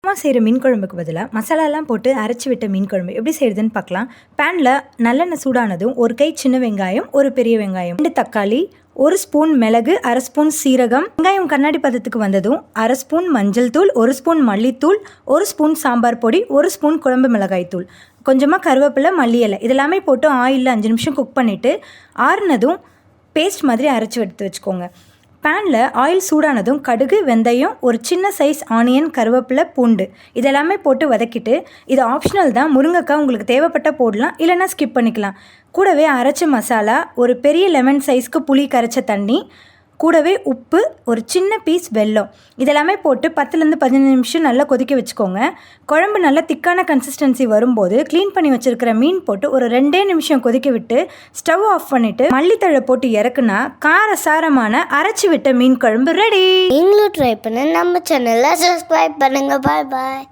அம்மா செய்கிற மீன் குழம்புக்கு பதிலாக மசாலாலாம் போட்டு அரைச்சி விட்ட மீன் குழம்பு எப்படி செய்கிறதுன்னு பார்க்கலாம். பேனில் நல்லெண்ணெய் சூடானதும் ஒரு கை சின்ன வெங்காயம், ஒரு பெரிய வெங்காயம், 2 தக்காளி, 1 ஸ்பூன் மிளகு, 1/2 ஸ்பூன் சீரகம், வெங்காயம் கண்ணாடி பதத்துக்கு வந்ததும் 1/2 ஸ்பூன் மஞ்சள் தூள், 1 ஸ்பூன் மல்லித்தூள், 1 ஸ்பூன் சாம்பார் பொடி, 1 ஸ்பூன் குழம்பு மிளகாய் தூள், கொஞ்சமாக கருவேப்பிலை, மல்லி இலை இதெல்லாமே போட்டு ஆயிலில் 5 நிமிஷம் குக் பண்ணிவிட்டு ஆறுனதும் பேஸ்ட் மாதிரி அரைச்சி எடுத்து வச்சுக்கோங்க. பேனில் ஆயில் சூடானதும் கடுகு, வெந்தயம், ஒரு சின்ன சைஸ் ஆனியன், கருவேப்பிலை, பூண்டு இதெல்லாமே போட்டு வதக்கிட்டு, இது ஆப்ஷனல் தான், முருங்கைக்காய் உங்களுக்கு தேவைப்பட்ட போடலாம், இல்லைன்னா ஸ்கிப் பண்ணிக்கலாம். கூடவே அரைச்ச மசாலா, ஒரு பெரிய லெமன் சைஸ்க்கு புளி கரைச்ச தண்ணி, கூடவே உப்பு, ஒரு சின்ன பீஸ் வெல்லம் இதெல்லாமே போட்டு 10லேருந்து 15 நிமிஷம் நல்லா கொதிக்க வச்சுக்கோங்க. குழம்பு நல்லா திக்கான கன்சிஸ்டன்சி வரும்போது க்ளீன் பண்ணி வச்சுருக்கிற மீன் போட்டு ஒரு 2 நிமிஷம் கொதிக்க விட்டு ஸ்டவ் ஆஃப் பண்ணிவிட்டு மல்லித்தழை போட்டு இறக்குனா காரசாரமான அரைச்சி விட்ட மீன் குழம்பு ரெடி. நீங்களும் ட்ரை பண்ண நம்ம சேனலை சப்ஸ்கிரைப் பண்ணுங்கள். பாய் பாய்.